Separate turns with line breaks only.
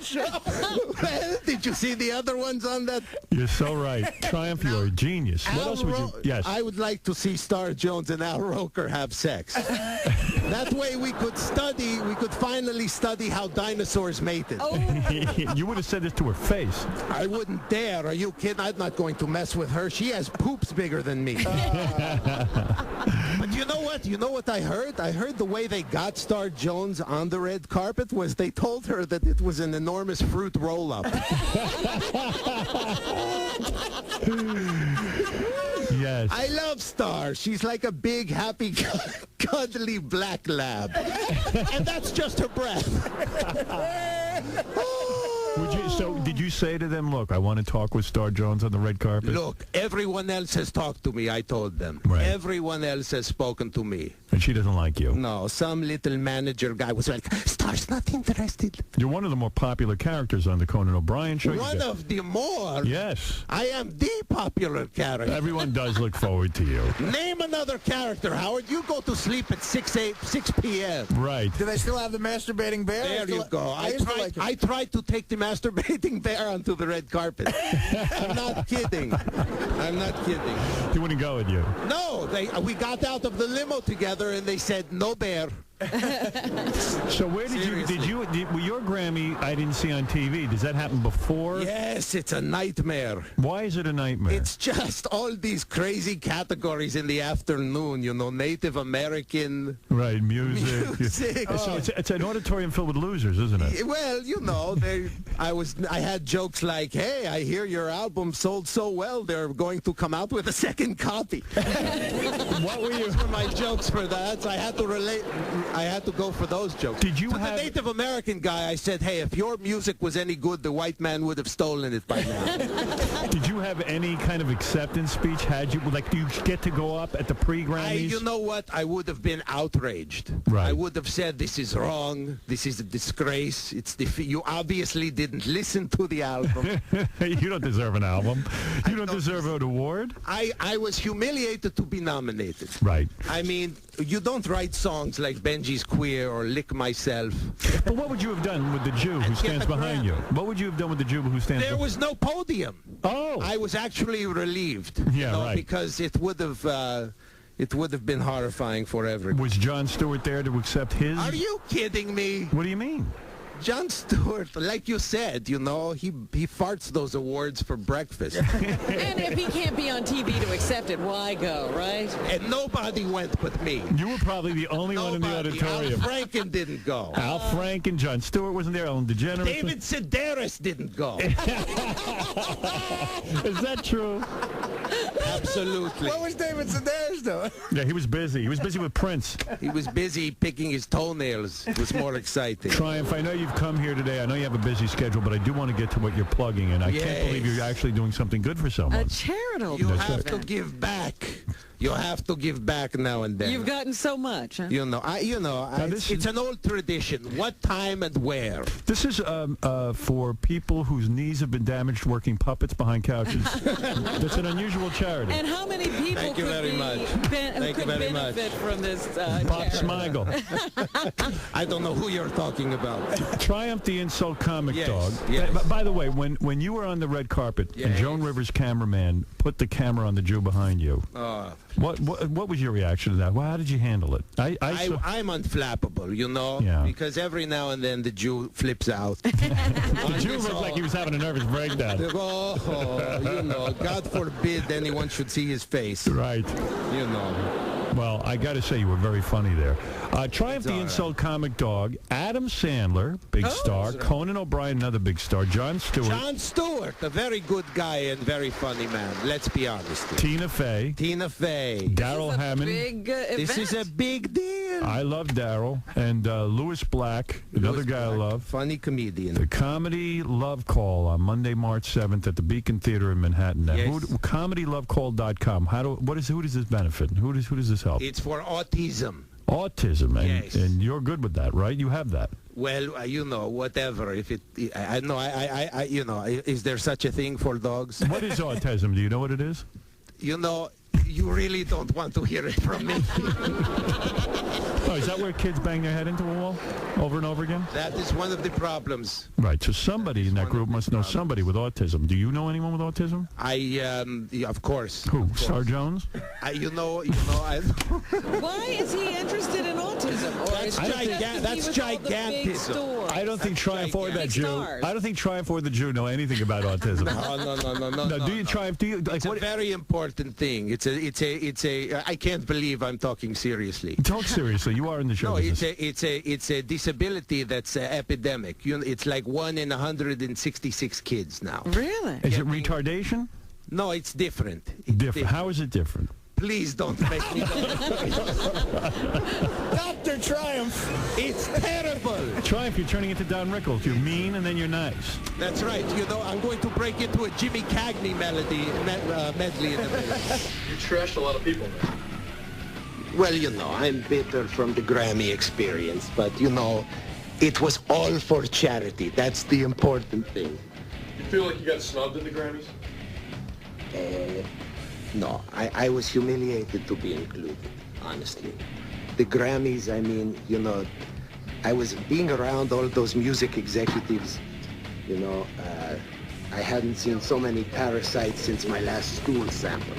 show.
Well, did you see the other ones on that?
You're so right. Triumph, you're a genius. What
Al
else would you...
Ro-
Yes.
I would like to see Star Jones and Al Roker have sex. That way we could finally study how dinosaurs mated.
Oh.
You would have said this to her face.
I wouldn't dare. Are you kidding? I'm not going to mess with her. She has poops bigger than me. But you know what? You know what I heard? I heard the way they got Star Jones on the red carpet was they told her that it was an enormous fruit roll-up.
Yes.
I love Star. She's like a big, happy, cuddly black lab. And that's just her breath.
Did you say to them, look, I want to talk with Star Jones on the red carpet?
Look, everyone else has talked to me, I told them.
Right.
Everyone else has spoken to me.
And she doesn't like you.
No, some little manager guy was like, Star's not interested.
You're one of the more popular characters on the Conan O'Brien show.
One of the more.
Yes.
I am the popular character.
Everyone does look forward to you.
Name another character, Howard. You go to sleep at 6 p.m.
Right.
Do they still have the masturbating bear?
There you go.
I used to like him.
I tried to take the masturbating bear onto the red carpet. I'm not kidding. I'm not kidding.
He wouldn't go with you.
No, we got out of the limo together and they said, no bear.
So where did your Grammy I didn't see on TV, does that happen before?
Yes, it's a nightmare.
Why is it a nightmare?
It's just all these crazy categories in the afternoon, Native American.
Right, music.
Music.
So it's an auditorium filled with losers, isn't it?
Well, I had jokes like, hey, I hear your album sold so well, they're going to come out with a second copy.
What were you?
Those were my jokes for that. So I had to relate. I had to go for those jokes.
Did you
to
have
the Native American guy, I said, hey, if your music was any good, the white man would have stolen it by now.
Did you have any kind of acceptance speech? Do you get to go up at the pre-Grammys?
You know what? I would have been outraged.
Right.
I would have said, this is wrong. This is a disgrace. You obviously didn't listen to the album.
You don't deserve an album. You don't deserve an award.
I was humiliated to be nominated.
Right.
I mean, you don't write songs like Benji's Queer or Lick Myself.
But what would you have done with the Jew who stands behind you? What would you have done with the Jew who stands behind you?
There was no podium.
Oh.
I was actually relieved.
Yeah, right.
Because it would have been horrifying for everyone.
Was Jon Stewart there to accept his?
Are you kidding me?
What do you mean?
Jon Stewart, like you said, he farts those awards for breakfast.
And if he can't be on TV to accept it, why go, right?
And nobody went but me.
You were probably the only one in the auditorium.
Al Franken didn't go.
Al Franken, Jon Stewart wasn't there. Ellen DeGeneres.
David Sedaris didn't go.
Is that true?
Absolutely.
What was David Sedaris doing?
Yeah, he was busy. He was busy with Prince.
He was busy picking his toenails. It was more exciting.
Triumph, I know you've come here today. I know you have a busy schedule, but I do want to get to what you're plugging, and I can't believe you're actually doing something good for someone.
A charitable.
You have to give back. You have to give back now and then.
You've gotten so much. Huh?
It's an old tradition. What time and where?
This is for people whose knees have been damaged working puppets behind couches. That's an unusual charity.
And how many people
Thank you
could
very much.
benefit from this
Bob
charity?
Smigel.
I don't know who you're talking about.
Triumph the Insult Comic Dog.
Yes.
By the way, when you were on the red carpet and Joan Rivers' cameraman put the camera on the Jew behind you, what was your reaction to that? Well, how did you handle it?
I'm unflappable,
Yeah.
because every now and then the Jew flips out.
The Jew looked like he was having a nervous breakdown.
God forbid anyone should see his face.
Right. Well, I got to say, you were very funny there. Triumph the Insult Comic Dog, Adam Sandler, big star, Conan O'Brien, another big star, Jon Stewart.
Jon Stewart, a very good guy and very funny man. Let's be honest here.
Tina Fey. Daryl Hammond.
Big event.
This is a big deal.
I love Daryl. And Louis Black, another guy I love.
Funny comedian.
The Comedy Love Call on Monday, March 7th at the Beacon Theater in Manhattan. Now,
Yes.
ComedyLoveCall.com. Who does this benefit? Who does this help?
It's for autism.
Autism,
Yes.
and you're good with that, right? You have that.
Well, whatever. If is there such a thing for dogs?
What is autism? Do you know what it is?
You really don't want to hear it from me.
Oh, is that where kids bang their head into a wall over and over again?
That is one of the problems.
Right. So somebody in that group must know somebody with autism. Do you know anyone with autism?
Yeah, of course.
Who?
Of course.
Star Jones?
I
Why is he interested in autism? Or is it just because
that's
he was all the big
gigantism.
stores?
I don't think Triumph or that
Big
Jew.
stars.
I don't think Triumph or the Jew know anything about autism.
No.
Do you Triumph? Do you like
It's a
what?
very important thing. It's a. I can't believe I'm talking seriously.
Talk seriously. You are in the show
No,
business.
it's a disability that's epidemic. It's like 1 in 166 kids now.
Really?
Is it retardation?
No, it's different. It's
Different. How is it different?
Please don't make me.
Dr. Triumph.
It's terrible.
Triumph, you're turning into Don Rickles. You're mean and then you're nice.
That's right. I'm going to break into a Jimmy Cagney medley in a minute.
You trashed a lot of people, man.
Well, I'm bitter from the Grammy experience, but, it was all for charity. That's the important thing.
You feel like you got snubbed in the Grammys?
No, I was humiliated to be included, honestly. The Grammys, I was being around all those music executives, I hadn't seen so many parasites since my last stool sample.